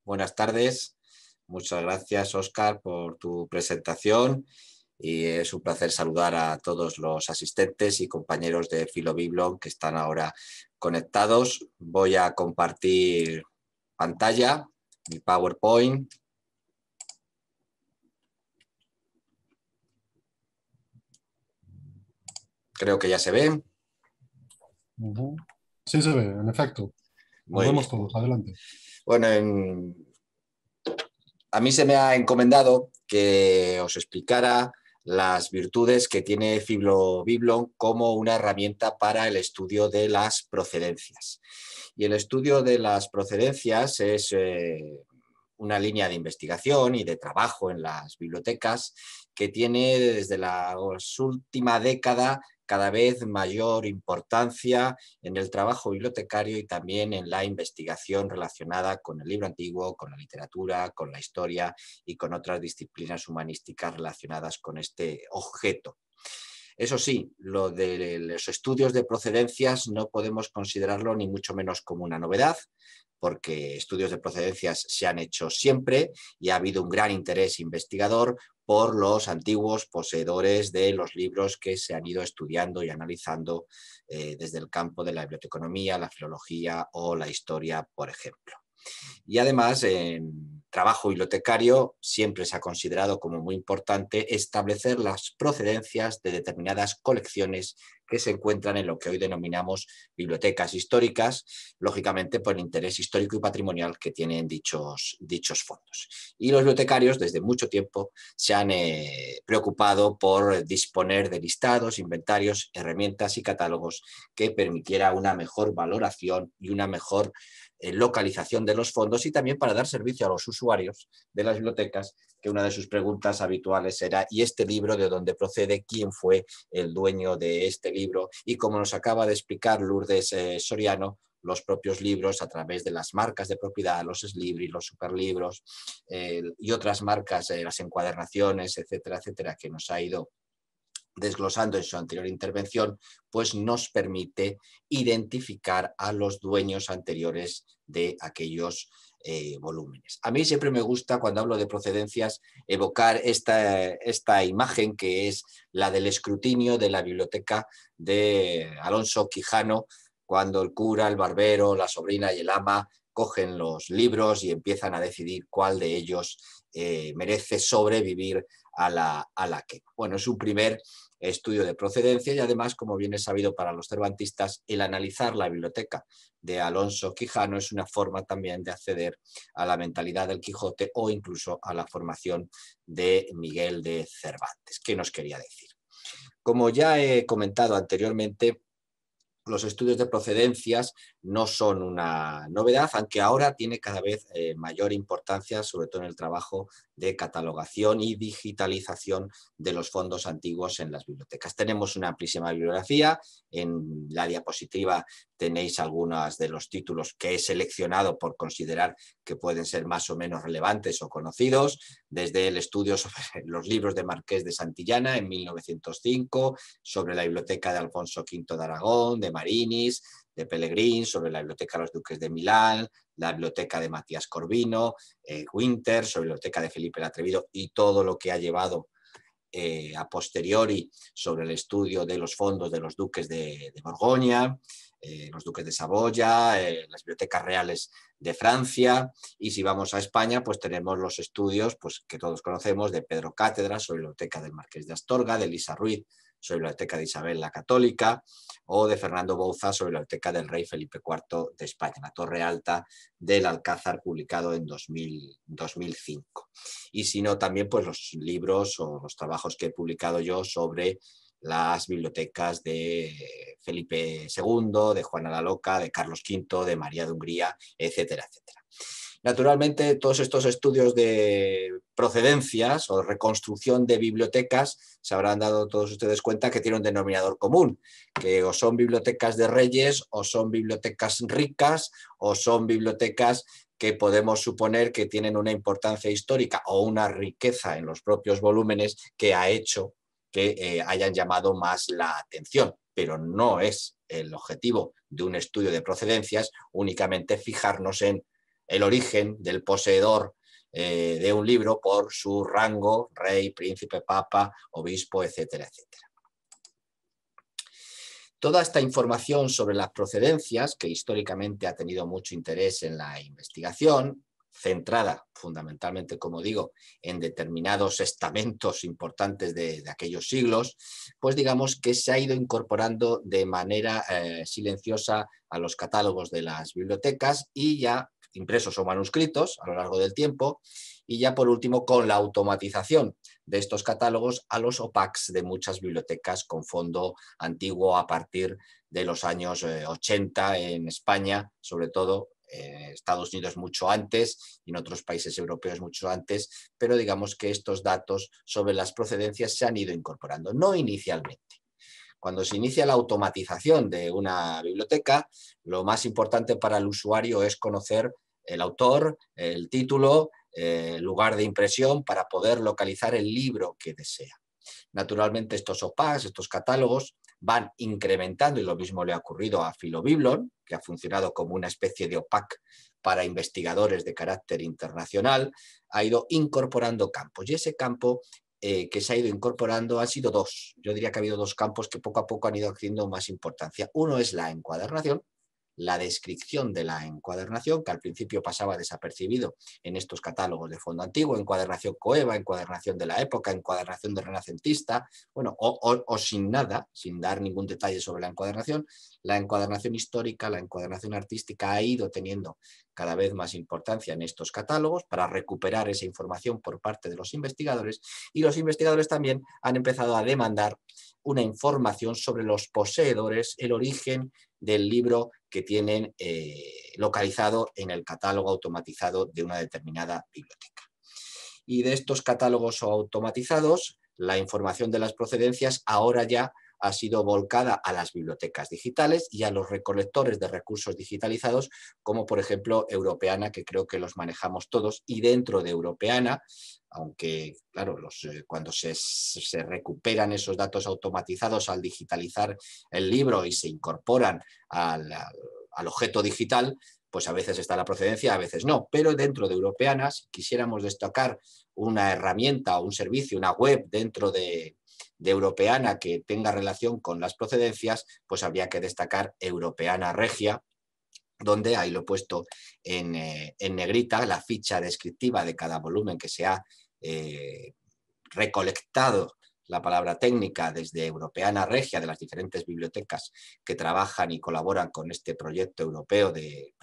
Buenas tardes. Muchas gracias, Óscar, por tu presentación y es un placer saludar a todos los asistentes y compañeros de Filobiblon que están ahora conectados. Voy a compartir pantalla, mi PowerPoint. Creo que ya se ve. Sí se ve, en efecto. Nos Muy bien. vemos todos, adelante. Bueno, a mí se me ha encomendado que os explicara las virtudes que tiene Filobiblon como una herramienta para el estudio de las procedencias. Y el estudio de las procedencias es una línea de investigación y de trabajo en las bibliotecas que tiene desde la última década cada vez mayor importancia en el trabajo bibliotecario y también en la investigación relacionada con el libro antiguo, con la literatura, con la historia y con otras disciplinas humanísticas relacionadas con este objeto. Eso sí, lo de los estudios de procedencias no podemos considerarlo ni mucho menos como una novedad, porque estudios de procedencias se han hecho siempre y ha habido un gran interés investigador por los antiguos poseedores de los libros que se han ido estudiando y analizando desde el campo de la biblioteconomía, la filología o la historia, por ejemplo. Y además, en trabajo bibliotecario siempre se ha considerado como muy importante establecer las procedencias de determinadas colecciones que se encuentran en lo que hoy denominamos bibliotecas históricas, lógicamente por el interés histórico y patrimonial que tienen dichos fondos. Y los bibliotecarios desde mucho tiempo se han preocupado por disponer de listados, inventarios, herramientas y catálogos que permitiera una mejor valoración y una mejor localización de los fondos y también para dar servicio a los usuarios de las bibliotecas, que una de sus preguntas habituales era ¿y este libro de dónde procede? ¿Quién fue el dueño de este libro? Y como nos acaba de explicar Lourdes Soriano, los propios libros a través de las marcas de propiedad, los Eslibris, los superlibros y otras marcas, las encuadernaciones, etcétera, etcétera, que nos ha ido desglosando en su anterior intervención, pues nos permite identificar a los dueños anteriores de aquellos volúmenes. A mí siempre me gusta, cuando hablo de procedencias, evocar esta imagen que es la del escrutinio de la biblioteca de Alonso Quijano, cuando el cura, el barbero, la sobrina y el ama cogen los libros y empiezan a decidir cuál de ellos merece sobrevivir a la quema. Bueno, es un primer estudio de procedencia y además, como bien es sabido para los cervantistas, el analizar la biblioteca de Alonso Quijano es una forma también de acceder a la mentalidad del Quijote o incluso a la formación de Miguel de Cervantes. ¿Qué nos quería decir? Como ya he comentado anteriormente, los estudios de procedencias no son una novedad, aunque ahora tiene cada vez mayor importancia, sobre todo en el trabajo de catalogación y digitalización de los fondos antiguos en las bibliotecas. Tenemos una amplísima bibliografía. En la diapositiva tenéis algunos de los títulos que he seleccionado por considerar que pueden ser más o menos relevantes o conocidos, desde el estudio sobre los libros de Marqués de Santillana en 1905, sobre la biblioteca de Alfonso V de Aragón, de Marinis, de Pellegrín, sobre la biblioteca de los duques de Milán, la biblioteca de Matías Corvino, Winter, sobre la biblioteca de Felipe el Atrevido y todo lo que ha llevado a posteriori sobre el estudio de los fondos de los duques de Borgoña, los duques de Saboya, las bibliotecas reales de Francia, y si vamos a España, pues tenemos los estudios pues, que todos conocemos de Pedro Cátedra sobre la biblioteca del Marqués de Astorga, de Elisa Ruiz sobre la biblioteca de Isabel la Católica, o de Fernando Bouza sobre la biblioteca del rey Felipe IV de España, la Torre Alta del Alcázar, publicado en 2005. Y si no, también pues, los libros o los trabajos que he publicado yo sobre las bibliotecas de Felipe II, de Juana la Loca, de Carlos V, de María de Hungría, etcétera, etcétera. Naturalmente, todos estos estudios de procedencias o reconstrucción de bibliotecas se habrán dado todos ustedes cuenta que tienen un denominador común, que o son bibliotecas de reyes, o son bibliotecas ricas, o son bibliotecas que podemos suponer que tienen una importancia histórica o una riqueza en los propios volúmenes que ha hecho que hayan llamado más la atención, pero no es el objetivo de un estudio de procedencias únicamente fijarnos en el origen del poseedor de un libro por su rango, rey, príncipe, papa, obispo, etcétera, etcétera. Toda esta información sobre las procedencias, que históricamente ha tenido mucho interés en la investigación, centrada fundamentalmente, como digo, en determinados estamentos importantes de aquellos siglos, pues digamos que se ha ido incorporando de manera silenciosa a los catálogos de las bibliotecas y ya impresos o manuscritos a lo largo del tiempo, y ya por último con la automatización de estos catálogos a los OPACs de muchas bibliotecas con fondo antiguo a partir de los años 80 en España, sobre todo Estados Unidos mucho antes y en otros países europeos mucho antes, pero digamos que estos datos sobre las procedencias se han ido incorporando, no inicialmente. Cuando se inicia la automatización de una biblioteca, lo más importante para el usuario es conocer el autor, el título, el lugar de impresión para poder localizar el libro que desea. Naturalmente estos OPACs, estos catálogos, van incrementando y lo mismo le ha ocurrido a Philobiblon, que ha funcionado como una especie de OPAC para investigadores de carácter internacional, ha ido incorporando campos y ese campo que se ha ido incorporando han sido dos. Yo diría que ha habido dos campos que poco a poco han ido adquiriendo más importancia. Uno es la encuadernación, la descripción de la encuadernación, que al principio pasaba desapercibido en estos catálogos de fondo antiguo, encuadernación coeva, encuadernación de la época, encuadernación de renacentista, bueno, o sin nada, sin dar ningún detalle sobre la encuadernación histórica, la encuadernación artística ha ido teniendo cada vez más importancia en estos catálogos para recuperar esa información por parte de los investigadores, y los investigadores también han empezado a demandar una información sobre los poseedores, el origen del libro que tienen localizado en el catálogo automatizado de una determinada biblioteca. Y de estos catálogos automatizados, la información de las procedencias ahora ya ha sido volcada a las bibliotecas digitales y a los recolectores de recursos digitalizados, como por ejemplo Europeana, que creo que los manejamos todos, y dentro de Europeana, aunque claro, cuando se recuperan esos datos automatizados al digitalizar el libro y se incorporan al objeto digital, pues a veces está la procedencia, a veces no, pero dentro de Europeana, si quisiéramos destacar una herramienta o un servicio, una web dentro de Europeana que tenga relación con las procedencias, pues habría que destacar Europeana Regia, donde ahí lo he puesto en negrita, la ficha descriptiva de cada volumen que se ha recolectado, la palabra técnica, desde Europeana Regia, de las diferentes bibliotecas que trabajan y colaboran con este proyecto europeo de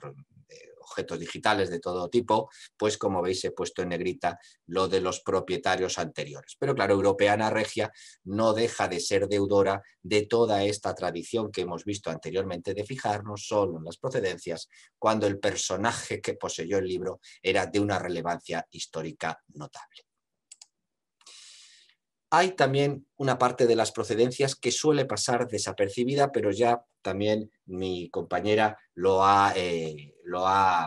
objetos digitales de todo tipo, pues como veis he puesto en negrita lo de los propietarios anteriores. Pero claro, Europeana Regia no deja de ser deudora de toda esta tradición que hemos visto anteriormente de fijarnos solo en las procedencias cuando el personaje que poseyó el libro era de una relevancia histórica notable. Hay también una parte de las procedencias que suele pasar desapercibida, pero ya también mi compañera lo ha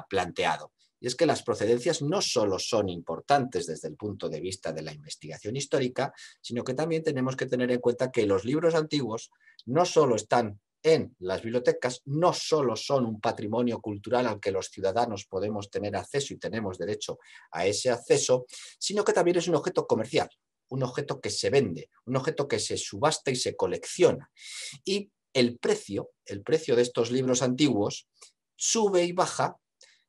planteado. Y es que las procedencias no solo son importantes desde el punto de vista de la investigación histórica, sino que también tenemos que tener en cuenta que los libros antiguos no solo están en las bibliotecas, no solo son un patrimonio cultural al que los ciudadanos podemos tener acceso y tenemos derecho a ese acceso, sino que también es un objeto comercial, un objeto que se vende, un objeto que se subasta y se colecciona. Y el precio de estos libros antiguos sube y baja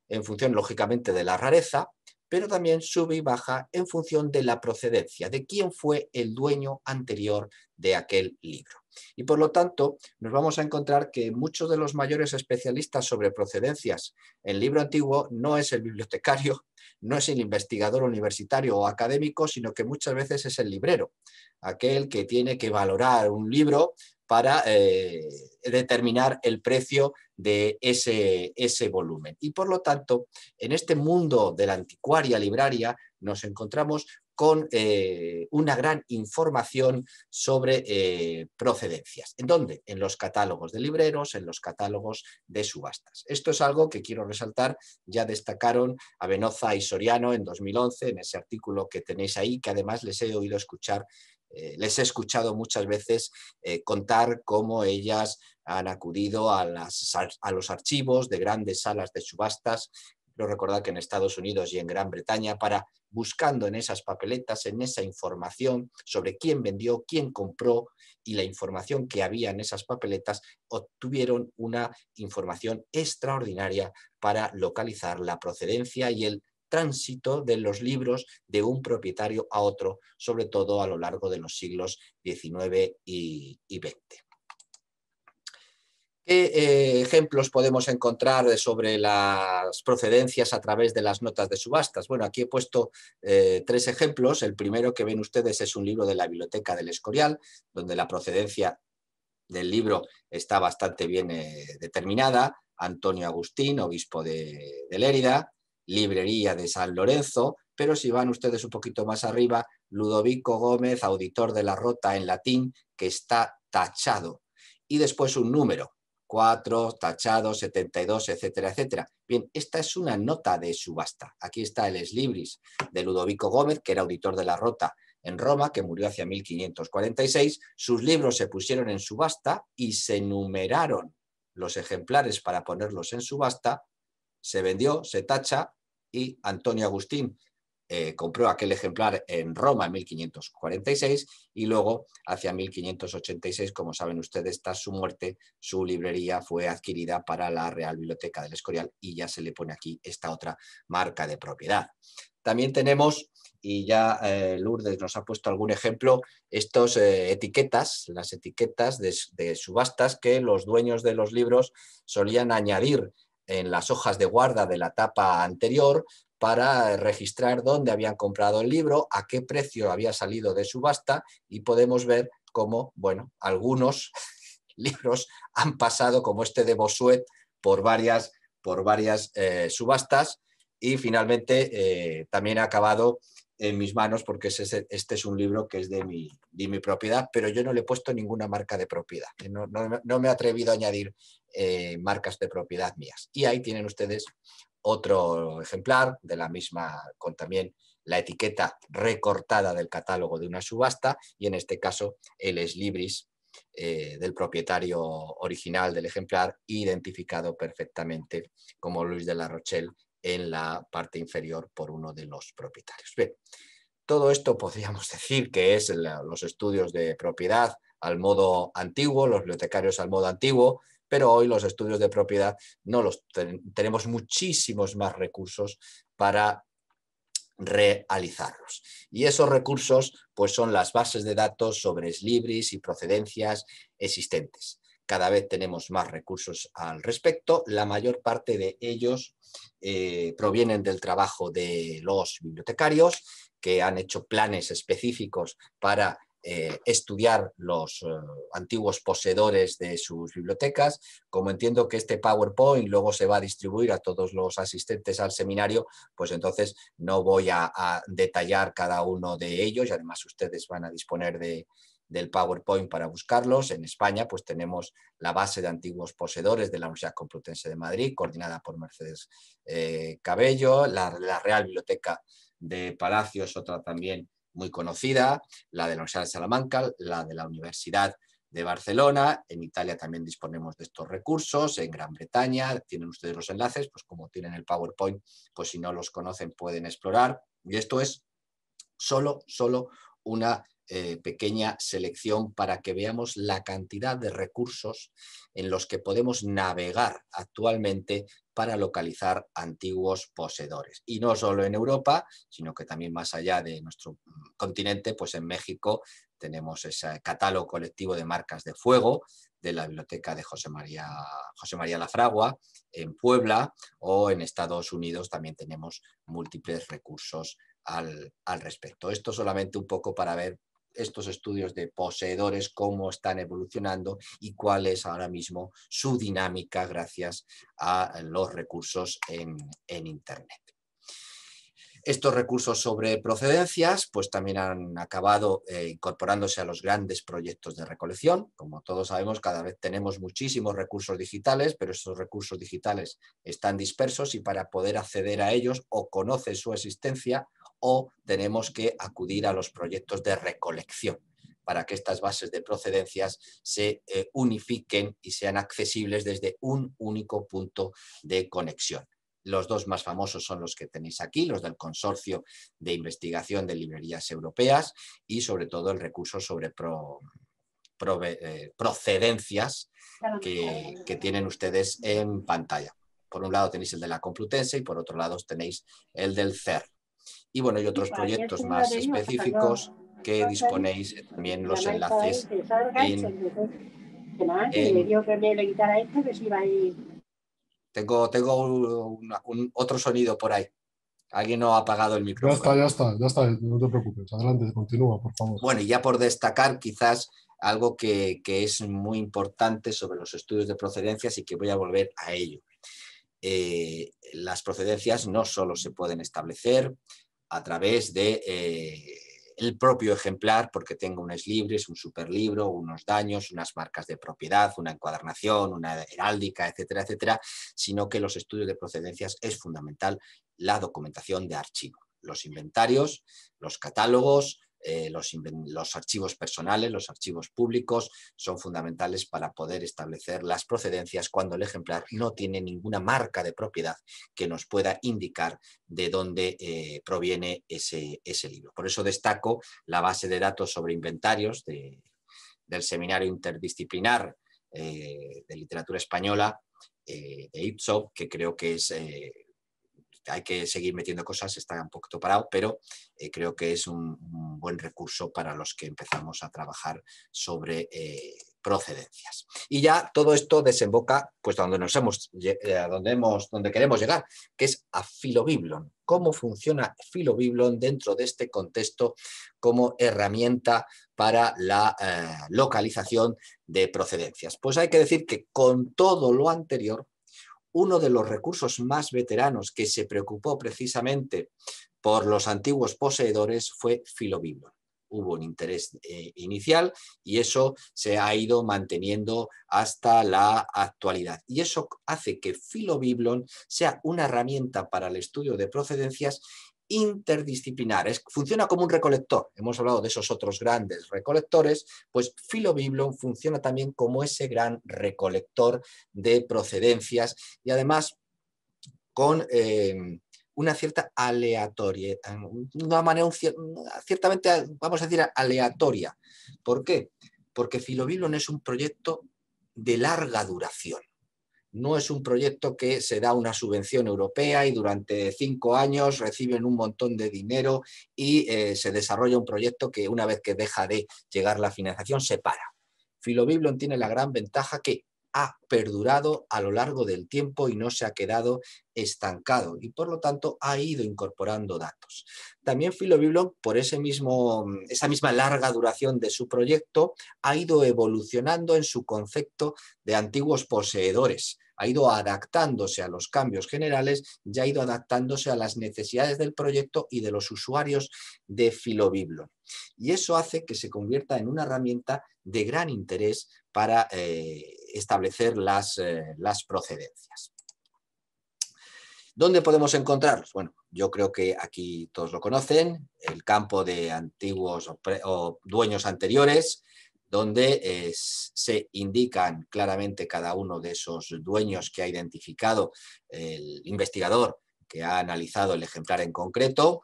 en función, lógicamente, de la rareza, pero también sube y baja en función de la procedencia, de quién fue el dueño anterior de aquel libro. Y por lo tanto, nos vamos a encontrar que muchos de los mayores especialistas sobre procedencias en libro antiguo no es el bibliotecario, no es el investigador universitario o académico, sino que muchas veces es el librero, aquel que tiene que valorar un libro para determinar el precio de ese volumen. Y por lo tanto, en este mundo de la anticuaria libraria nos encontramos con una gran información sobre procedencias. ¿En dónde? En los catálogos de libreros, en los catálogos de subastas. Esto es algo que quiero resaltar, ya destacaron Avenoza y Soriano en 2011, en ese artículo que tenéis ahí, que además les he oído escuchar, les he escuchado muchas veces contar cómo ellas han acudido a los archivos de grandes salas de subastas Pero recordad que en Estados Unidos y en Gran Bretaña, buscando en esas papeletas, en esa información sobre quién vendió, quién compró y la información que había en esas papeletas, obtuvieron una información extraordinaria para localizar la procedencia y el tránsito de los libros de un propietario a otro, sobre todo a lo largo de los siglos XIX y XX. ¿Qué ejemplos podemos encontrar sobre las procedencias a través de las notas de subastas? Bueno, aquí he puesto 3 ejemplos. El primero que ven ustedes es un libro de la Biblioteca del Escorial, donde la procedencia del libro está bastante bien determinada. Antonio Agustín, obispo de Lérida, librería de San Lorenzo, pero si van ustedes un poquito más arriba, Ludovico Gómez, auditor de la Rota en latín, que está tachado. Y después un número, 4, tachado, 72, etcétera, etcétera. Bien, esta es una nota de subasta. Aquí está el ex libris de Ludovico Gómez, que era auditor de la Rota en Roma, que murió hacia 1546. Sus libros se pusieron en subasta y se numeraron los ejemplares para ponerlos en subasta. Se vendió, se tacha y Antonio Agustín compró aquel ejemplar en Roma en 1546 y luego hacia 1586, como saben ustedes, tras su muerte, su librería fue adquirida para la Real Biblioteca del Escorial y ya se le pone aquí esta otra marca de propiedad. También tenemos, y ya Lourdes nos ha puesto algún ejemplo, estas etiquetas, las etiquetas de subastas que los dueños de los libros solían añadir en las hojas de guarda de la tapa anterior para registrar dónde habían comprado el libro, a qué precio había salido de subasta y podemos ver cómo, bueno, algunos libros han pasado, como este de Bossuet, por varias subastas y finalmente también ha acabado en mis manos porque este es un libro que es de mi propiedad, pero yo no le he puesto ninguna marca de propiedad. No me he atrevido a añadir marcas de propiedad mías. Y ahí tienen ustedes otro ejemplar de la misma, con también la etiqueta recortada del catálogo de una subasta y en este caso el ex libris del propietario original del ejemplar, identificado perfectamente como Luis de la Rochelle en la parte inferior por uno de los propietarios. Bien, todo esto podríamos decir que es los estudios de propiedad al modo antiguo, los bibliotecarios al modo antiguo, pero hoy los estudios de propiedad no los tenemos muchísimos más recursos para realizarlos. Y esos recursos pues son las bases de datos sobre ex libris y procedencias existentes. Cada vez tenemos más recursos al respecto. La mayor parte de ellos provienen del trabajo de los bibliotecarios que han hecho planes específicos para estudiar los antiguos poseedores de sus bibliotecas. Como entiendo que este PowerPoint luego se va a distribuir a todos los asistentes al seminario, pues entonces no voy a detallar cada uno de ellos y además ustedes van a disponer del PowerPoint para buscarlos. En España pues tenemos la base de antiguos poseedores de la Universidad Complutense de Madrid, coordinada por Mercedes Cabello, la Real Biblioteca de Palacio es otra también muy conocida, la de la Universidad de Salamanca, la de la Universidad de Barcelona. En Italia también disponemos de estos recursos, en Gran Bretaña tienen ustedes los enlaces, pues como tienen el PowerPoint, pues si no los conocen pueden explorar. Y esto es solo una pequeña selección para que veamos la cantidad de recursos en los que podemos navegar actualmente para localizar antiguos poseedores. Y no solo en Europa, sino que también más allá de nuestro continente, pues en México tenemos ese catálogo colectivo de marcas de fuego de la biblioteca de José María Lafragua, en Puebla, o en Estados Unidos también tenemos múltiples recursos al respecto. Esto solamente un poco para ver estos estudios de poseedores, cómo están evolucionando y cuál es ahora mismo su dinámica gracias a los recursos en Internet. Estos recursos sobre procedencias pues también han acabado incorporándose a los grandes proyectos de recolección. Como todos sabemos, cada vez tenemos muchísimos recursos digitales, pero esos recursos digitales están dispersos y para poder acceder a ellos o conoce su existencia o tenemos que acudir a los proyectos de recolección para que estas bases de procedencias se unifiquen y sean accesibles desde un único punto de conexión. Los dos más famosos son los que tenéis aquí, los del Consorcio de Investigación de Librerías Europeas y sobre todo el recurso sobre procedencias que tienen ustedes en pantalla. Por un lado tenéis el de la Complutense y por otro lado tenéis el del CERN. Y bueno, hay otros proyectos más específicos que disponéis también los enlaces Tengo otro sonido por ahí. Alguien no ha apagado el micrófono. Ya está, no te preocupes. Adelante, continúa, por favor. Bueno, y ya por destacar quizás algo que es muy importante sobre los estudios de procedencias y que voy a volver a ello. Las procedencias no solo se pueden establecer a través de el propio ejemplar, porque tengo un ex libris, un superlibro, unos daños, unas marcas de propiedad, una encuadernación, una heráldica, etcétera, etcétera, sino que los estudios de procedencias es fundamental la documentación de archivo. Los inventarios, los catálogos, los archivos personales, los archivos públicos son fundamentales para poder establecer las procedencias cuando el ejemplar no tiene ninguna marca de propiedad que nos pueda indicar de dónde proviene ese libro. Por eso destaco la base de datos sobre inventarios del Seminario Interdisciplinar de Literatura Española de IPSO, que creo que es... hay que seguir metiendo cosas, está un poquito parado, pero creo que es un buen recurso para los que empezamos a trabajar sobre procedencias. Y ya todo esto desemboca pues donde queremos llegar, que es a Philobiblon. ¿Cómo funciona Philobiblon dentro de este contexto como herramienta para la localización de procedencias? Pues hay que decir que con todo lo anterior, uno de los recursos más veteranos que se preocupó precisamente por los antiguos poseedores fue Philobiblon. Hubo un interés inicial y eso se ha ido manteniendo hasta la actualidad. Y eso hace que Philobiblon sea una herramienta para el estudio de procedencias interdisciplinar. Funciona como un recolector. Hemos hablado de esos otros grandes recolectores, pues Philobiblon funciona también como ese gran recolector de procedencias y además con una cierta aleatoriedad, una manera ciertamente, vamos a decir, aleatoria. ¿Por qué? Porque Philobiblon es un proyecto de larga duración. No es un proyecto que se da una subvención europea y durante 5 años reciben un montón de dinero y se desarrolla un proyecto que una vez que deja de llegar la financiación se para. Philobiblon tiene la gran ventaja que ha perdurado a lo largo del tiempo y no se ha quedado estancado y por lo tanto ha ido incorporando datos. También Philobiblon, por esa misma larga duración de su proyecto, ha ido evolucionando en su concepto de antiguos poseedores, ha ido adaptándose a los cambios generales y ha ido adaptándose a las necesidades del proyecto y de los usuarios de Philobiblon. Y eso hace que se convierta en una herramienta de gran interés para establecer las procedencias. ¿Dónde podemos encontrarlos? Bueno, yo creo que aquí todos lo conocen, el campo de antiguos o dueños anteriores, donde se indican claramente cada uno de esos dueños que ha identificado el investigador que ha analizado el ejemplar en concreto.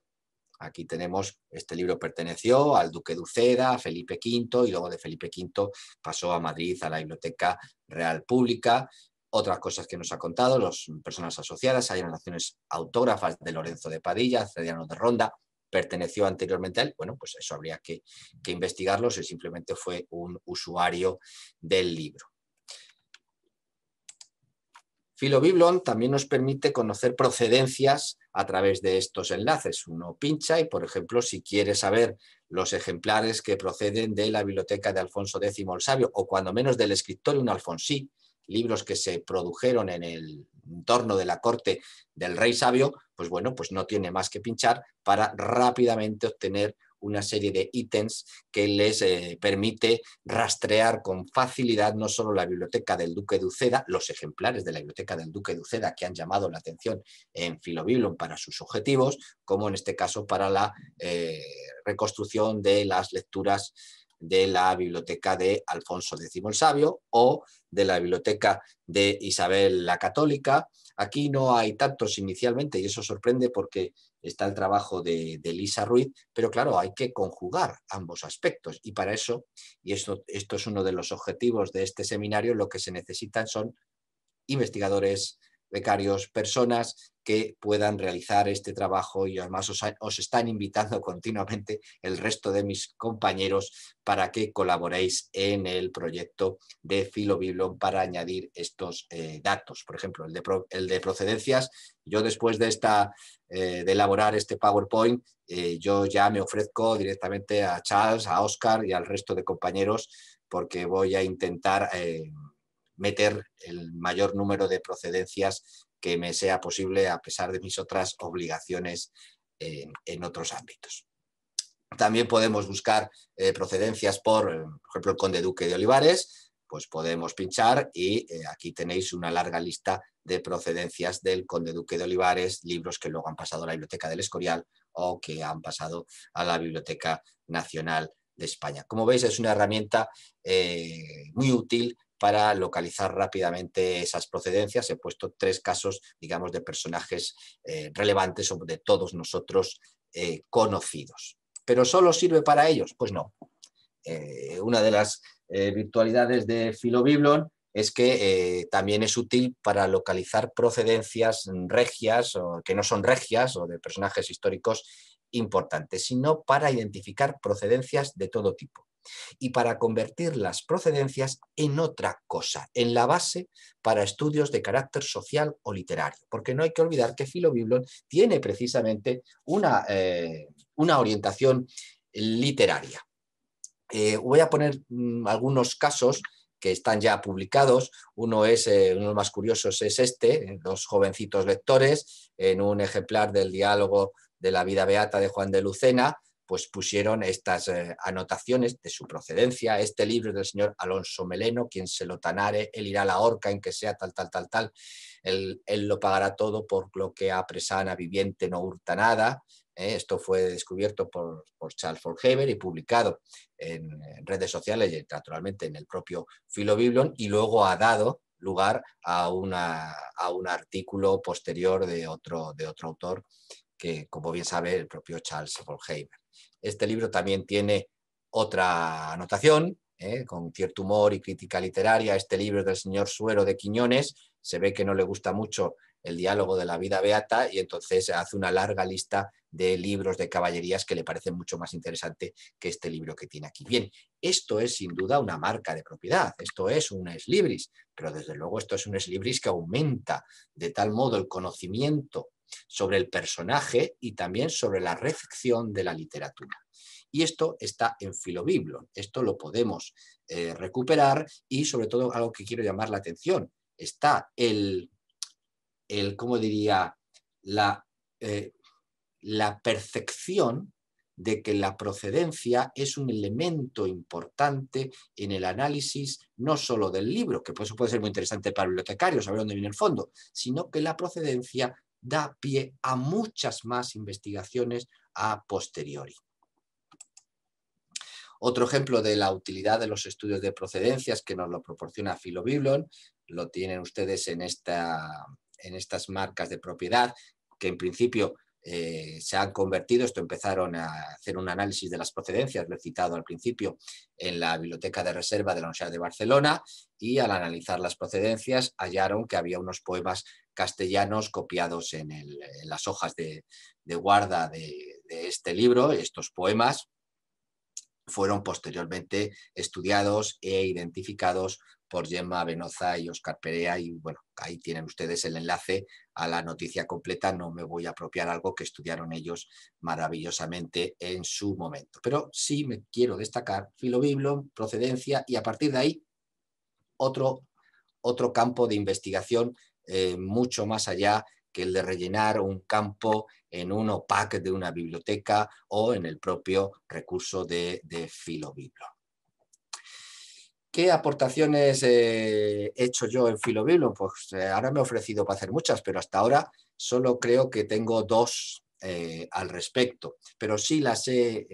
Aquí tenemos, este libro perteneció al duque de Uceda, a Felipe V, y luego de Felipe V pasó a Madrid, a la Biblioteca Real Pública. Otras cosas que nos ha contado, las personas asociadas, hay anotaciones autógrafas de Lorenzo de Padilla, Cediano de Ronda, perteneció anteriormente a él. Bueno, pues eso habría que investigarlo si simplemente fue un usuario del libro. Philobiblon también nos permite conocer procedencias a través de estos enlaces. Uno pincha y, por ejemplo, si quiere saber los ejemplares que proceden de la biblioteca de Alfonso X el Sabio, o cuando menos del Scriptorium Alfonsi, libros que se produjeron en el entorno de la corte del rey sabio, pues bueno, pues no tiene más que pinchar para rápidamente obtener una serie de ítems que les permite rastrear con facilidad no solo la biblioteca del Duque de Uceda, los ejemplares de la biblioteca del Duque de Uceda que han llamado la atención en Philobiblon para sus objetivos, como en este caso para la reconstrucción de las lecturas de la biblioteca de Alfonso X el Sabio o de la biblioteca de Isabel la Católica. Aquí no hay tantos inicialmente y eso sorprende porque está el trabajo de Lisa Ruiz, pero claro, hay que conjugar ambos aspectos y para eso, y esto es uno de los objetivos de este seminario, lo que se necesitan son investigadores, becarios, personas que puedan realizar este trabajo y además os están invitando continuamente el resto de mis compañeros para que colaboréis en el proyecto de Filobiblon para añadir estos datos. Por ejemplo, el de procedencias, yo después de elaborar este PowerPoint, yo ya me ofrezco directamente a Charles, a Oscar y al resto de compañeros porque voy a intentar meter el mayor número de procedencias que me sea posible a pesar de mis otras obligaciones en otros ámbitos. También podemos buscar procedencias por ejemplo, el Conde Duque de Olivares, pues podemos pinchar y aquí tenéis una larga lista de procedencias del Conde Duque de Olivares, libros que luego han pasado a la Biblioteca del Escorial o que han pasado a la Biblioteca Nacional de España. Como veis, es una herramienta muy útil para localizar rápidamente esas procedencias. He puesto 3 casos, digamos, de personajes relevantes o de todos nosotros conocidos. ¿Pero solo sirve para ellos? Pues no. Una de las virtualidades de Filobiblon es que también es útil para localizar procedencias regias o que no son regias o de personajes históricos importantes, sino para identificar procedencias de todo tipo y para convertir las procedencias en otra cosa, en la base para estudios de carácter social o literario, porque no hay que olvidar que Filobiblon tiene precisamente una orientación literaria. Voy a poner algunos casos que están ya publicados. Uno de los más curiosos es este, 2 jovencitos lectores, en un ejemplar del diálogo de la vida beata de Juan de Lucena, pues pusieron estas anotaciones de su procedencia. Este libro es del señor Alonso Meleno, quien se lo tanare, él irá a la horca en que sea tal, tal, tal, tal. Él lo pagará todo por lo que a presana viviente no hurta nada. Esto fue descubierto por Charles Forthaber y publicado en redes sociales y naturalmente en el propio Filobiblon y luego ha dado lugar a un artículo posterior de otro autor que, como bien sabe, el propio Charles Forthaber. Este libro también tiene otra anotación, con cierto humor y crítica literaria. Este libro es del señor Suero de Quiñones. Se ve que no le gusta mucho el diálogo de la vida beata y entonces hace una larga lista de libros de caballerías que le parecen mucho más interesante que este libro que tiene aquí. Bien, esto es sin duda una marca de propiedad, esto es un ex libris, pero desde luego esto es un ex libris que aumenta de tal modo el conocimiento sobre el personaje y también sobre la recepción de la literatura. Y esto está en Filobiblon, esto lo podemos recuperar y sobre todo algo que quiero llamar la atención, está ¿cómo diría? La percepción de que la procedencia es un elemento importante en el análisis no solo del libro, que por eso puede ser muy interesante para el bibliotecario saber dónde viene el fondo, sino que la procedencia da pie a muchas más investigaciones a posteriori. Otro ejemplo de la utilidad de los estudios de procedencias que nos lo proporciona Filobiblon, lo tienen ustedes en estas marcas de propiedad, que en principio se han convertido, empezaron a hacer un análisis de las procedencias, lo he citado al principio, en la Biblioteca de Reserva de la Universidad de Barcelona, y al analizar las procedencias hallaron que había unos poemas castellanos copiados en las hojas de guarda de este libro. Estos poemas fueron posteriormente estudiados e identificados por Gemma Venoza y Óscar Perea y bueno, ahí tienen ustedes el enlace a la noticia completa. No me voy a apropiar algo que estudiaron ellos maravillosamente en su momento, pero sí me quiero destacar Filobiblon, procedencia y a partir de ahí otro campo de investigación mucho más allá que el de rellenar un campo en un OPAC de una biblioteca o en el propio recurso de Filobiblon. ¿Qué aportaciones he hecho yo en Filobiblon? Pues ahora me he ofrecido para hacer muchas, pero hasta ahora solo creo que tengo 2 al respecto, pero sí las he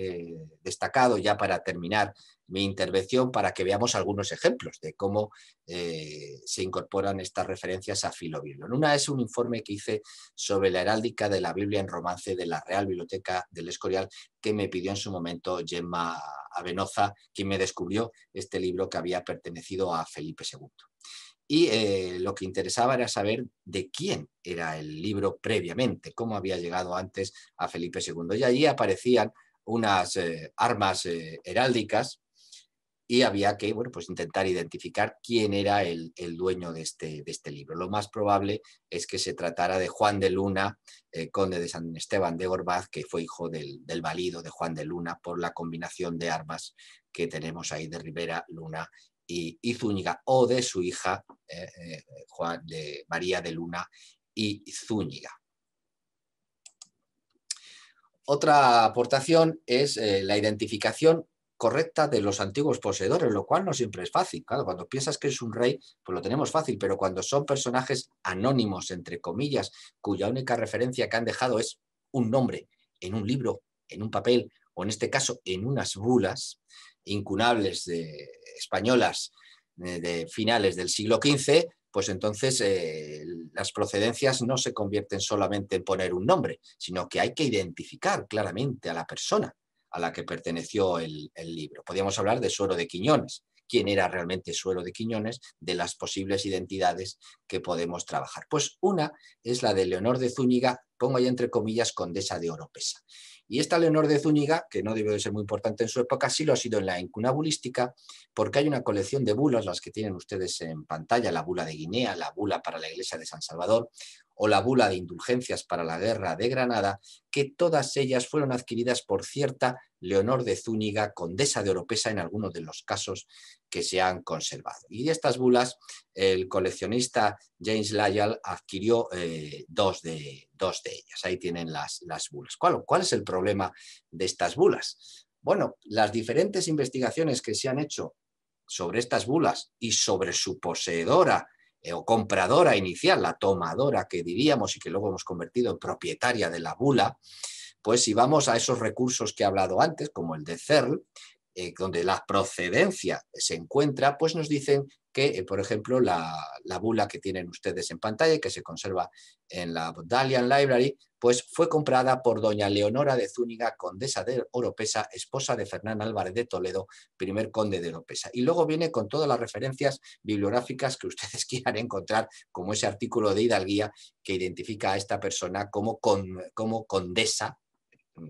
destacado ya para terminar mi intervención para que veamos algunos ejemplos de cómo se incorporan estas referencias a Philo Biblon. Una es un informe que hice sobre la heráldica de la Biblia en romance de la Real Biblioteca del Escorial, que me pidió en su momento Gemma Avenoza, quien me descubrió este libro que había pertenecido a Felipe II. Y lo que interesaba era saber de quién era el libro previamente, cómo había llegado antes a Felipe II. Y allí aparecían unas armas heráldicas y había que pues intentar identificar quién era el dueño de este libro. Lo más probable es que se tratara de Juan de Luna, conde de San Esteban de Gorbaz, que fue hijo del valido de Juan de Luna por la combinación de armas que tenemos ahí de Rivera, Luna y Zúñiga, o de su hija Juan de María de Luna y Zúñiga. Otra aportación es la identificación correcta de los antiguos poseedores, lo cual no siempre es fácil. Claro, cuando piensas que es un rey, pues lo tenemos fácil, pero cuando son personajes anónimos, entre comillas, cuya única referencia que han dejado es un nombre en un libro, en un papel, o en este caso en unas bulas incunables españolas de finales del siglo XV, pues entonces las procedencias no se convierten solamente en poner un nombre, sino que hay que identificar claramente a la persona a la que perteneció el libro. Podríamos hablar de Suero de Quiñones. ¿Quién era realmente Suero de Quiñones? De las posibles identidades que podemos trabajar. Pues una es la de Leonor de Zúñiga, pongo ahí entre comillas, condesa de Oropesa. Y esta Leonor de Zúñiga, que no debió de ser muy importante en su época, sí lo ha sido en la incunabulística, porque hay una colección de bulas, las que tienen ustedes en pantalla, la bula de Guinea, la bula para la iglesia de San Salvador, o la bula de indulgencias para la guerra de Granada, que todas ellas fueron adquiridas por cierta Leonor de Zúñiga, condesa de Oropesa, en algunos de los casos que se han conservado. Y de estas bulas, el coleccionista James Lyall adquirió dos de ellas. Ahí tienen las bulas. ¿Cuál es el problema de estas bulas? Bueno, las diferentes investigaciones que se han hecho sobre estas bulas y sobre su poseedora o compradora inicial, la tomadora que diríamos y que luego hemos convertido en propietaria de la bula, pues si vamos a esos recursos que he hablado antes, como el de CERL, donde la procedencia se encuentra, pues nos dicen que, por ejemplo, la bula que tienen ustedes en pantalla y que se conserva en la Bodleian Library, pues fue comprada por doña Leonora de Zúñiga, condesa de Oropesa, esposa de Fernán Álvarez de Toledo, primer conde de Oropesa. Y luego viene con todas las referencias bibliográficas que ustedes quieran encontrar, como ese artículo de Hidalguía que identifica a esta persona como condesa,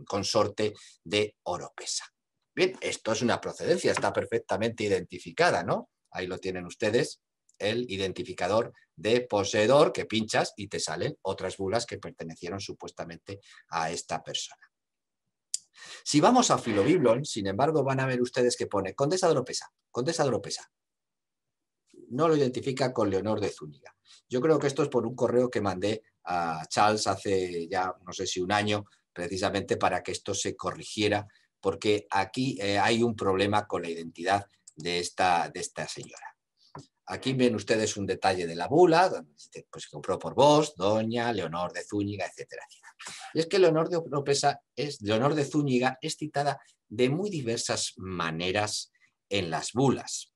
consorte de Oropesa. Bien, esto es una procedencia, está perfectamente identificada, ¿no? Ahí lo tienen ustedes, el identificador de poseedor, que pinchas y te salen otras bulas que pertenecieron supuestamente a esta persona. Si vamos a Philo Biblon, sin embargo, van a ver ustedes que pone condesa de Oropesa, condesa de Oropesa. No lo identifica con Leonor de Zúñiga. Yo creo que esto es por un correo que mandé a Charles hace ya no sé si un año, precisamente para que esto se corrigiera, porque aquí hay un problema con la identidad de esta señora. Aquí ven ustedes un detalle de la bula, donde pues, se compró por vos, doña Leonor de Zúñiga, etcétera, etcétera. Y es que Leonor de Zúñiga es citada de muy diversas maneras en las bulas.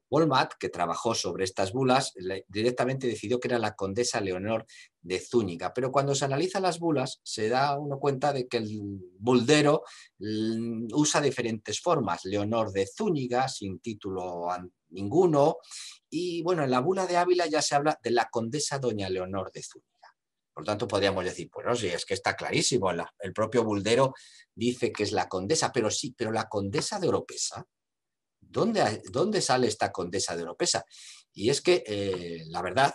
Wolmat, que trabajó sobre estas bulas, directamente decidió que era la condesa Leonor de Zúñiga, pero cuando se analizan las bulas se da uno cuenta de que el buldero usa diferentes formas, Leonor de Zúñiga, sin título ninguno, y bueno, en la bula de Ávila ya se habla de la condesa doña Leonor de Zúñiga. Por lo tanto, podríamos decir, bueno, sí, es que está clarísimo, el propio buldero dice que es la condesa, pero sí, pero la condesa de Oropesa, ¿dónde sale esta condesa de Oropesa? Y es que la verdad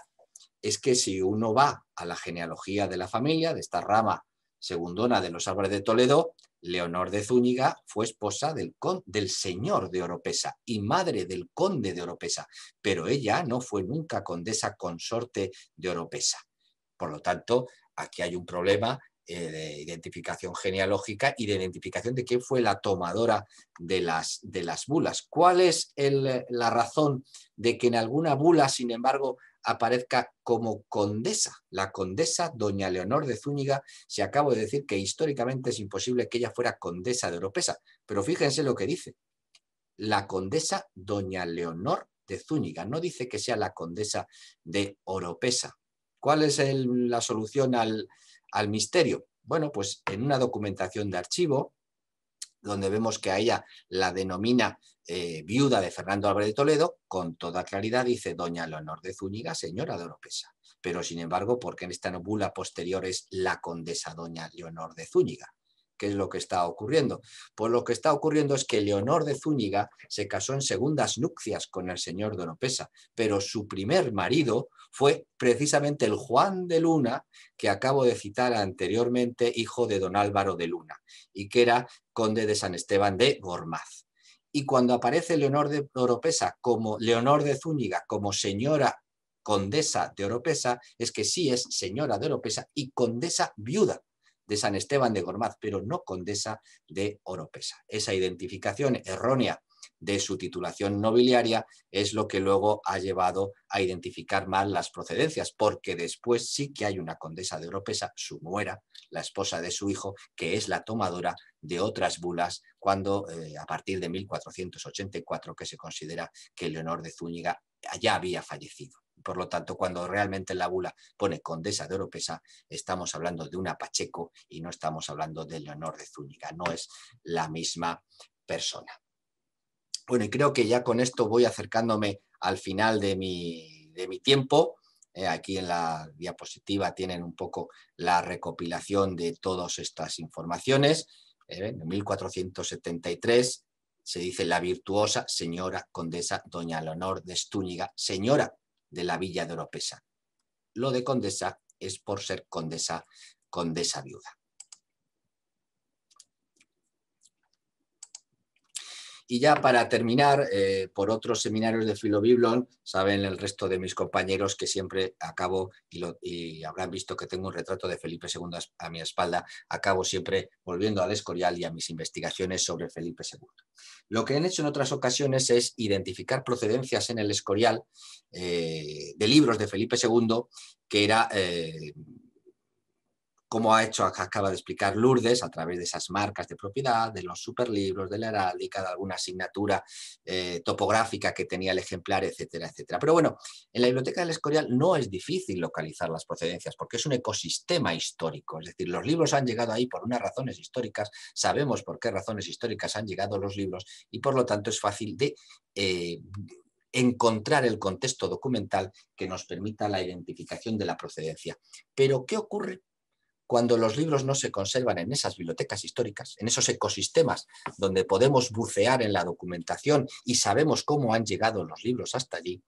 es que si uno va a la genealogía de la familia, de esta rama segundona de los Álvarez de Toledo, Leonor de Zúñiga fue esposa del señor de Oropesa y madre del conde de Oropesa, pero ella no fue nunca condesa consorte de Oropesa. Por lo tanto, aquí hay un problema de identificación genealógica y de identificación de quién fue la tomadora de las bulas. ¿Cuál es la razón de que en alguna bula, sin embargo, aparezca como condesa? La condesa doña Leonor de Zúñiga, si acabo de decir que históricamente es imposible que ella fuera condesa de Oropesa, pero fíjense lo que dice. La condesa doña Leonor de Zúñiga, no dice que sea la condesa de Oropesa. ¿Cuál es la solución al misterio? Bueno, pues en una documentación de archivo, donde vemos que a ella la denomina viuda de Fernando Álvarez de Toledo, con toda claridad dice doña Leonor de Zúñiga, señora de Oropesa. Pero sin embargo, ¿por qué en esta bula posterior es la condesa doña Leonor de Zúñiga? ¿Qué es lo que está ocurriendo? Pues lo que está ocurriendo es que Leonor de Zúñiga se casó en segundas nupcias con el señor de Oropesa, pero su primer marido fue precisamente el Juan de Luna, que acabo de citar anteriormente, hijo de don Álvaro de Luna, y que era conde de San Esteban de Gormaz. Y cuando aparece Leonor de Oropesa como Leonor de Zúñiga como señora condesa de Oropesa, es que sí es señora de Oropesa y condesa viuda de San Esteban de Gormaz, pero no condesa de Oropesa. Esa identificación errónea de su titulación nobiliaria es lo que luego ha llevado a identificar mal las procedencias, porque después sí que hay una condesa de Oropesa, su nuera, la esposa de su hijo, que es la tomadora de otras bulas cuando a partir de 1484 que se considera que Leonor de Zúñiga ya había fallecido. Por lo tanto, cuando realmente la bula pone condesa de Oropesa, estamos hablando de una Pacheco y no estamos hablando de Leonor de Zúñiga, no es la misma persona. Bueno, y creo que ya con esto voy acercándome al final de mi tiempo. Aquí en la diapositiva tienen un poco la recopilación de todas estas informaciones. En 1473 se dice la virtuosa señora condesa doña Leonor de Zúñiga, señora de la villa de Oropesa. Lo de condesa es por ser condesa viuda. Y ya para terminar, por otros seminarios de Filobiblon, saben el resto de mis compañeros que siempre acabo, y habrán visto que tengo un retrato de Felipe II a mi espalda, acabo siempre volviendo al Escorial y a mis investigaciones sobre Felipe II. Lo que han hecho en otras ocasiones es identificar procedencias en el Escorial de libros de Felipe II, que era... como acaba de explicar Lourdes, a través de esas marcas de propiedad, de los superlibros, de la heráldica, de alguna asignatura topográfica que tenía el ejemplar, etcétera, etcétera. Pero bueno, en la Biblioteca del Escorial no es difícil localizar las procedencias porque es un ecosistema histórico, es decir, los libros han llegado ahí por unas razones históricas, sabemos por qué razones históricas han llegado los libros y por lo tanto es fácil de encontrar el contexto documental que nos permita la identificación de la procedencia. Pero, ¿qué ocurre cuando los libros no se conservan en esas bibliotecas históricas, en esos ecosistemas donde podemos bucear en la documentación y sabemos cómo han llegado los libros hasta allí?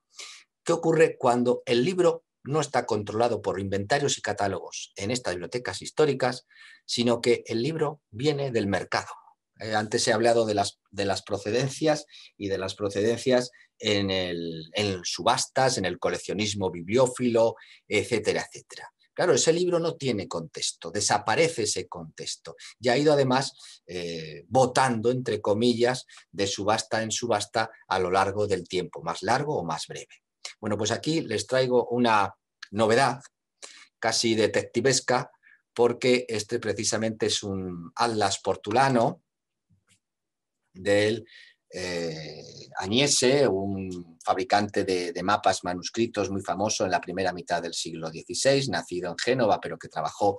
¿Qué ocurre cuando el libro no está controlado por inventarios y catálogos en estas bibliotecas históricas, sino que el libro viene del mercado? Antes he hablado de las procedencias y de las procedencias en subastas, en el coleccionismo bibliófilo, etcétera, etcétera. Claro, ese libro no tiene contexto, desaparece ese contexto. Y ha ido además botando, entre comillas, de subasta en subasta a lo largo del tiempo, más largo o más breve. Bueno, pues aquí les traigo una novedad casi detectivesca, porque este precisamente es un atlas portulano del Agnese, un fabricante de mapas manuscritos muy famoso en la primera mitad del siglo XVI, nacido en Génova, pero que trabajó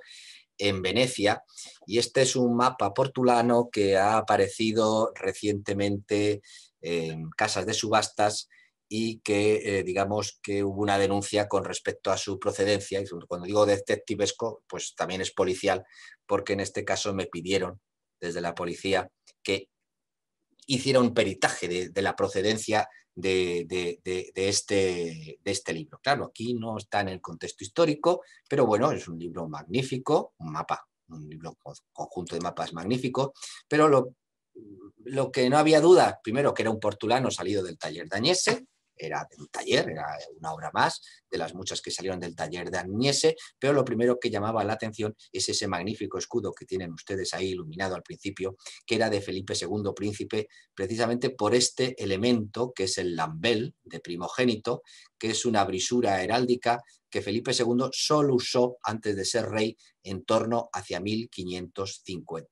en Venecia. Y este es un mapa portulano que ha aparecido recientemente en casas de subastas y que digamos que hubo una denuncia con respecto a su procedencia. Y cuando digo detectivesco, pues también es policial, porque en este caso me pidieron desde la policía que hiciera un peritaje de la procedencia de este libro. Claro, aquí no está en el contexto histórico, pero bueno, es un libro magnífico, un mapa, un libro conjunto de mapas magnífico, pero lo que no había duda, primero, que era un portulano salido del taller de Agnese, era de un taller, era una obra más de las muchas que salieron del taller de Agnese, pero lo primero que llamaba la atención es ese magnífico escudo que tienen ustedes ahí iluminado al principio, que era de Felipe II, príncipe, precisamente por este elemento que es el lambel de primogénito, que es una brisura heráldica que Felipe II solo usó antes de ser rey en torno hacia 1550.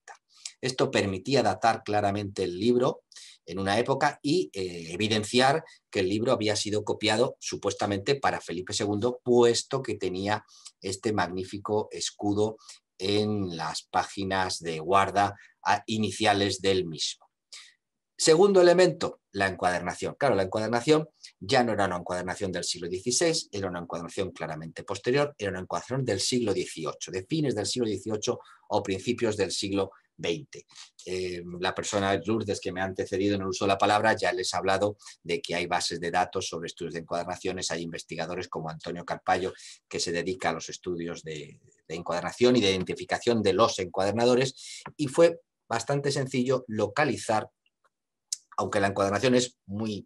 Esto permitía datar claramente el libro en una época y evidenciar que el libro había sido copiado supuestamente para Felipe II, puesto que tenía este magnífico escudo en las páginas de guarda iniciales del mismo. Segundo elemento, la encuadernación. Claro, la encuadernación ya no era una encuadernación del siglo XVI, era una encuadernación claramente posterior, era una encuadernación del siglo XVIII, de fines del siglo XVIII o principios del siglo XX. La persona Lourdes que me ha antecedido en el uso de la palabra ya les ha hablado de que hay bases de datos sobre estudios de encuadernaciones, hay investigadores como Antonio Carpallo que se dedica a los estudios de encuadernación y de identificación de los encuadernadores, y fue bastante sencillo localizar, aunque la encuadernación es muy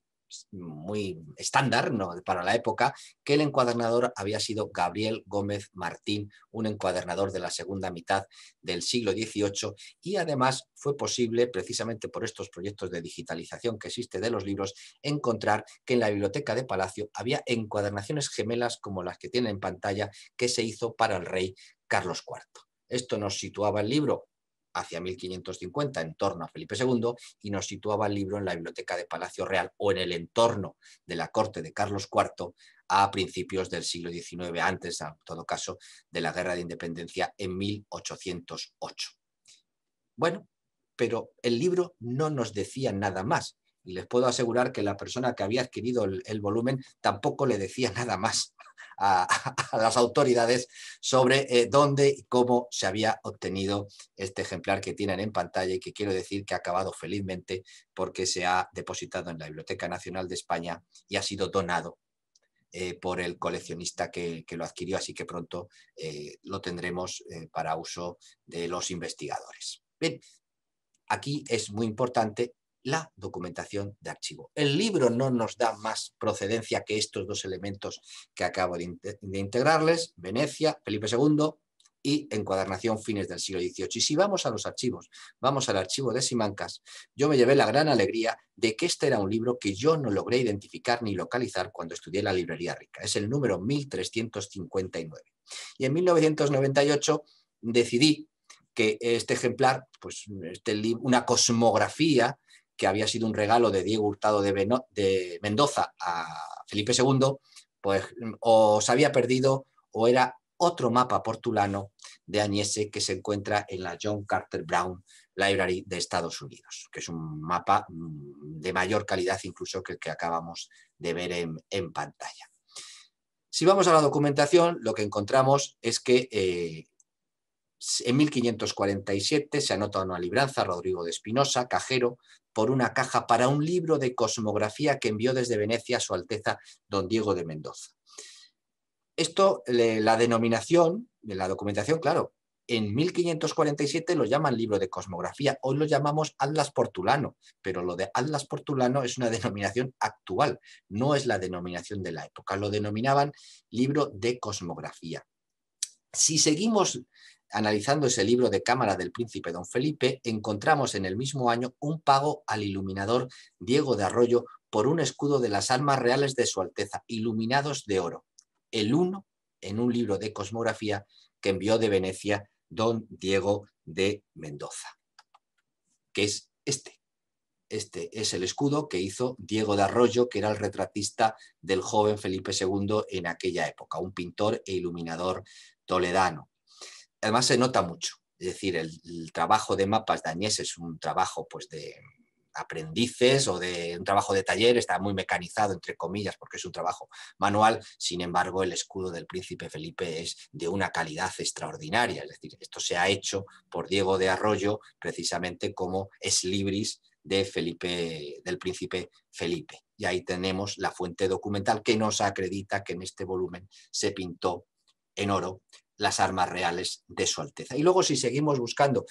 estándar, ¿no?, para la época, que el encuadernador había sido Gabriel Gómez Martín, un encuadernador de la segunda mitad del siglo XVIII, y además fue posible, precisamente por estos proyectos de digitalización que existe de los libros, encontrar que en la biblioteca de Palacio había encuadernaciones gemelas como las que tienen en pantalla, que se hizo para el rey Carlos IV. Esto nos situaba el libro hacia 1550, en torno a Felipe II, y nos situaba el libro en la biblioteca de Palacio Real o en el entorno de la corte de Carlos IV a principios del siglo XIX, antes, en todo caso, de la Guerra de Independencia en 1808. Bueno, pero el libro no nos decía nada más, y les puedo asegurar que la persona que había adquirido el volumen tampoco le decía nada más a las autoridades sobre dónde y cómo se había obtenido este ejemplar que tienen en pantalla, y que quiero decir que ha acabado felizmente porque se ha depositado en la Biblioteca Nacional de España y ha sido donado por el coleccionista que lo adquirió, así que pronto lo tendremos para uso de los investigadores. Bien, aquí es muy importante la documentación de archivo. El libro no nos da más procedencia que estos dos elementos que acabo de integrarles: Venecia, Felipe II, y encuadernación fines del siglo XVIII. Y si vamos a los archivos, vamos al archivo de Simancas, yo me llevé la gran alegría de que este era un libro que yo no logré identificar ni localizar cuando estudié la librería rica. Es el número 1359. Y en 1998 decidí que este ejemplar, pues una cosmografía que había sido un regalo de Diego Hurtado de Mendoza a Felipe II, pues o se había perdido o era otro mapa portulano de Agnese que se encuentra en la John Carter Brown Library de Estados Unidos, que es un mapa de mayor calidad incluso que el que acabamos de ver en pantalla. Si vamos a la documentación, lo que encontramos es que en 1547 se anota una libranza a Rodrigo de Espinosa, cajero, por una caja para un libro de cosmografía que envió desde Venecia a Su Alteza don Diego de Mendoza. Esto, la denominación de la documentación, claro, en 1547 lo llaman libro de cosmografía, hoy lo llamamos Atlas Portulano, pero lo de Atlas Portulano es una denominación actual, no es la denominación de la época, lo denominaban libro de cosmografía. Si seguimos analizando ese libro de cámara del príncipe don Felipe, encontramos en el mismo año un pago al iluminador Diego de Arroyo por un escudo de las armas reales de Su Alteza, iluminados de oro, el uno en un libro de cosmografía que envió de Venecia don Diego de Mendoza, que es este. Este es el escudo que hizo Diego de Arroyo, que era el retratista del joven Felipe II en aquella época, un pintor e iluminador toledano. Además se nota mucho, es decir, el trabajo de mapas de Agnés es un trabajo pues de aprendices o de un trabajo de taller, está muy mecanizado entre comillas porque es un trabajo manual. Sin embargo, el escudo del príncipe Felipe es de una calidad extraordinaria, es decir, esto se ha hecho por Diego de Arroyo precisamente como ex libris del príncipe Felipe, y ahí tenemos la fuente documental que nos acredita que en este volumen se pintó en oro las armas reales de su Alteza. Y luego, si seguimos buscando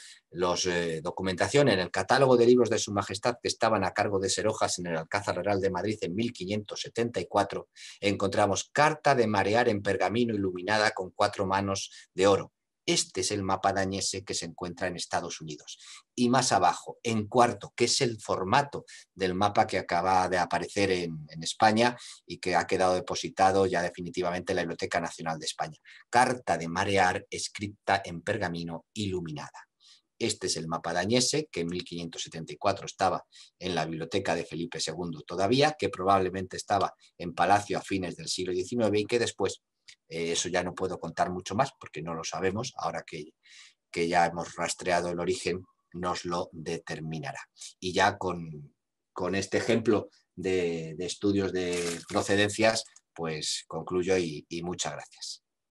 documentación en el catálogo de libros de Su Majestad que estaban a cargo de Serojas en el Alcázar Real de Madrid en 1574, encontramos carta de marear en pergamino iluminada con 4 manos de oro. Este es el mapa de Añese que se encuentra en Estados Unidos. Y más abajo, en cuarto, que es el formato del mapa que acaba de aparecer en España y que ha quedado depositado ya definitivamente en la Biblioteca Nacional de España. Carta de marear escrita en pergamino iluminada. Este es el mapa de Añese, que en 1574 estaba en la biblioteca de Felipe II todavía, que probablemente estaba en Palacio a fines del siglo XIX y que después, eso ya no puedo contar mucho más porque no lo sabemos, ahora que ya hemos rastreado el origen, nos lo determinará. Y ya con este ejemplo de estudios de procedencias, pues concluyo y muchas gracias.